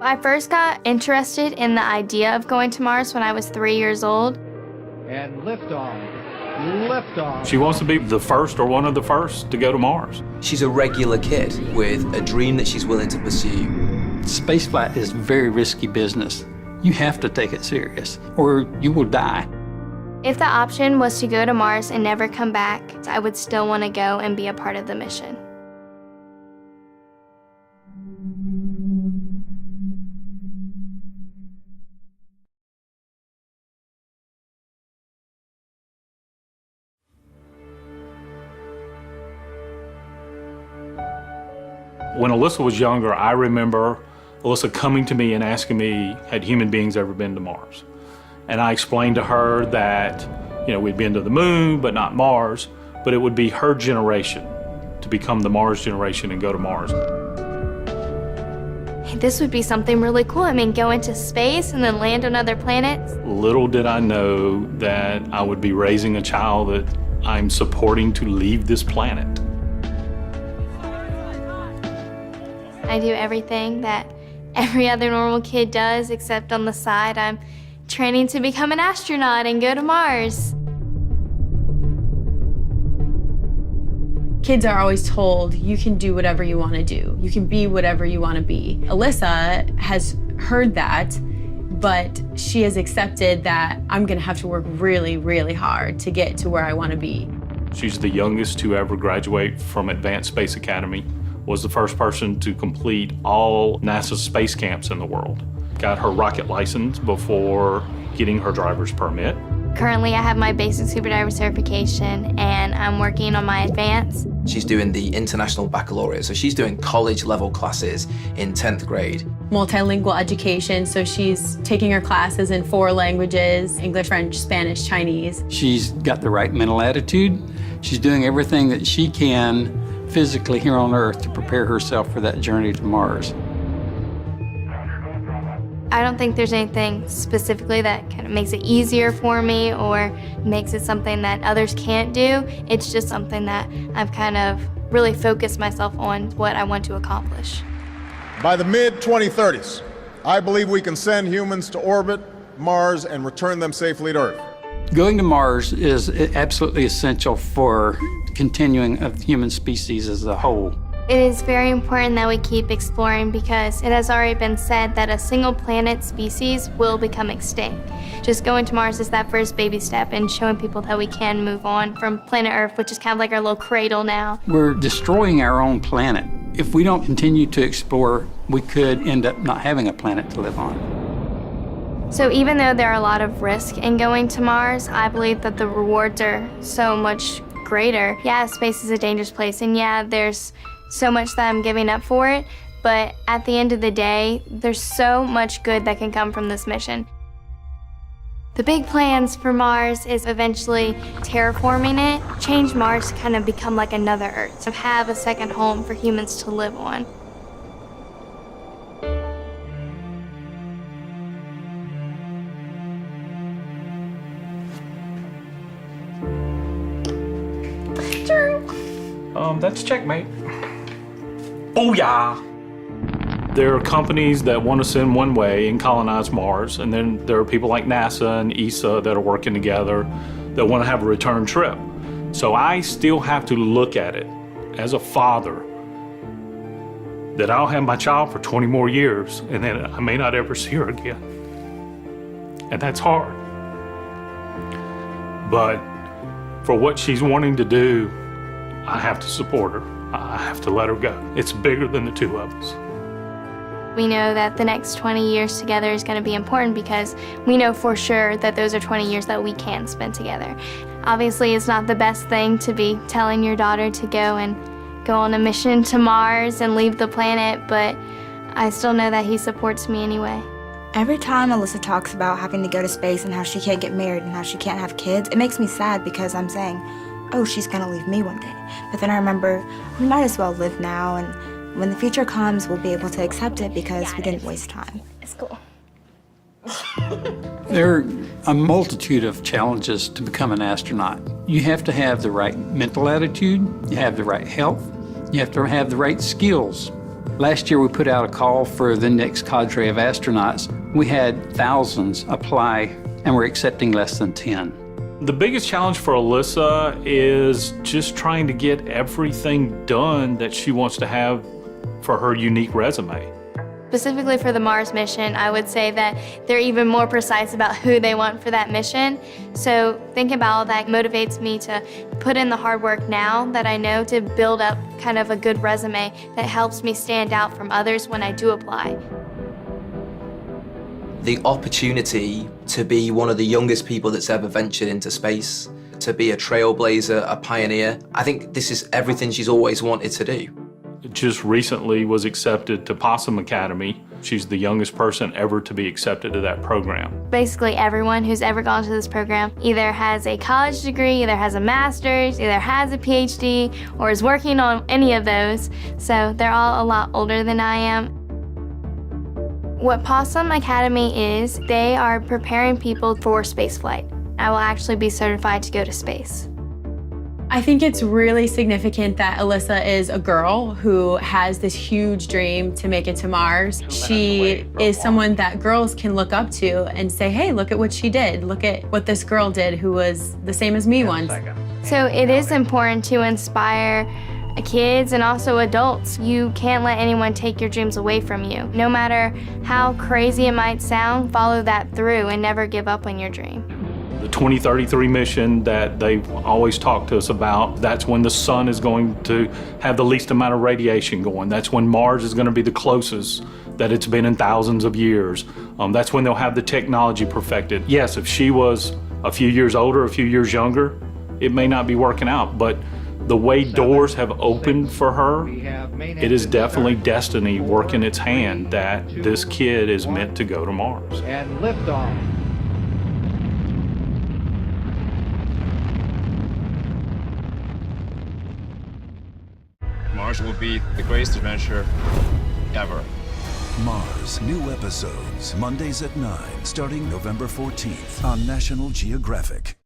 I first got interested in the idea of going to Mars when I was 3 years old. And liftoff. Liftoff. She wants to be the first or one of the first to go to Mars. She's a regular kid with a dream that she's willing to pursue. Spaceflight is very risky business. You have to take it serious, or you will die. If the option was to go to Mars and never come back, I would still want to go and be a part of the mission. When Alyssa was younger, I remember Alyssa coming to me and asking me, had human beings ever been to Mars? And I explained to her that, we'd been to the moon, but not Mars, but it would be her generation to become the Mars generation and go to Mars. This would be something really cool. Go into space and then land on other planets. Little did I know that I would be raising a child that I'm supporting to leave this planet. I do everything that every other normal kid does, except on the side, I'm training to become an astronaut and go to Mars. Kids are always told, you can do whatever you want to do. You can be whatever you want to be. Alyssa has heard that, but she has accepted that I'm going to have to work really, really hard to get to where I want to be. She's the youngest to ever graduate from Advanced Space Academy, was the first person to complete all NASA space camps in the world. Got her rocket license before getting her driver's permit. Currently, I have my basic scuba diver certification, and I'm working on my advanced. She's doing the International Baccalaureate, so she's doing college-level classes in 10th grade. Multilingual education, so she's taking her classes in 4 languages, English, French, Spanish, Chinese. She's got the right mental attitude. She's doing everything that she can physically here on Earth to prepare herself for that journey to Mars. I don't think there's anything specifically that kind of makes it easier for me or makes it something that others can't do. It's just something that I've kind of really focused myself on what I want to accomplish. By the mid-2030s, I believe we can send humans to orbit Mars and return them safely to Earth. Going to Mars is absolutely essential for continuing of the human species as a whole. It is very important that we keep exploring because it has already been said that a single planet species will become extinct. Just going to Mars is that first baby step in showing people that we can move on from planet Earth, which is kind of like our little cradle now. We're destroying our own planet. If we don't continue to explore, we could end up not having a planet to live on. So even though there are a lot of risk in going to Mars, I believe that the rewards are so much greater. Yeah, space is a dangerous place, and yeah, there's so much that I'm giving up for it, but at the end of the day, there's so much good that can come from this mission. The big plans for Mars is eventually terraforming it, change Mars to kind of become like another Earth, to have a second home for humans to live on. That's checkmate. Booyah! There are companies that want to send one way and colonize Mars, and then there are people like NASA and ESA that are working together that want to have a return trip. So I still have to look at it as a father that I'll have my child for 20 more years, and then I may not ever see her again. And that's hard. But for what she's wanting to do, I have to support her. I have to let her go. It's bigger than the two of us. We know that the next 20 years together is going to be important because we know for sure that those are 20 years that we can spend together. Obviously, it's not the best thing to be telling your daughter to go on a mission to Mars and leave the planet, but I still know that he supports me anyway. Every time Alyssa talks about having to go to space and how she can't get married and how she can't have kids, it makes me sad because I'm saying, oh, she's gonna leave me one day. But then I remember, we might as well live now, and when the future comes, we'll be able to accept it because we didn't waste time. It's cool. There are a multitude of challenges to become an astronaut. You have to have the right mental attitude, you have the right health, you have to have the right skills. Last year, we put out a call for the next cadre of astronauts. We had thousands apply, and we're accepting less than 10. The biggest challenge for Alyssa is just trying to get everything done that she wants to have for her unique resume. Specifically for the Mars mission, I would say that they're even more precise about who they want for that mission. So thinking about all that motivates me to put in the hard work now that I know to build up kind of a good resume that helps me stand out from others when I do apply. The opportunity to be one of the youngest people that's ever ventured into space, to be a trailblazer, a pioneer, I think this is everything she's always wanted to do. Just recently was accepted to Possum Academy. She's the youngest person ever to be accepted to that program. Basically everyone who's ever gone to this program either has a college degree, either has a master's, either has a PhD, or is working on any of those. So they're all a lot older than I am. What Possum Academy is, they are preparing people for spaceflight. I will actually be certified to go to space. I think it's really significant that Alyssa is a girl who has this huge dream to make it to Mars. She is someone that girls can look up to and say, hey, look at what she did. Look at what this girl did who was the same as me once. So it is important to inspire kids and also adults. You can't let anyone take your dreams away from you. No matter how crazy it might sound, follow that through and never give up on your dream. The 2033 mission that they've always talked to us about, that's when the sun is going to have the least amount of radiation going. That's when Mars is going to be the closest that it's been in thousands of years. That's when they'll have the technology perfected. Yes, if she was a few years older, a few years younger, it may not be working out, but the way doors have opened for her, it is definitely destiny working its hand that this kid is meant to go to Mars. And liftoff. Mars will be the greatest adventure ever. Mars, new episodes, Mondays at 9, starting November 14th on National Geographic.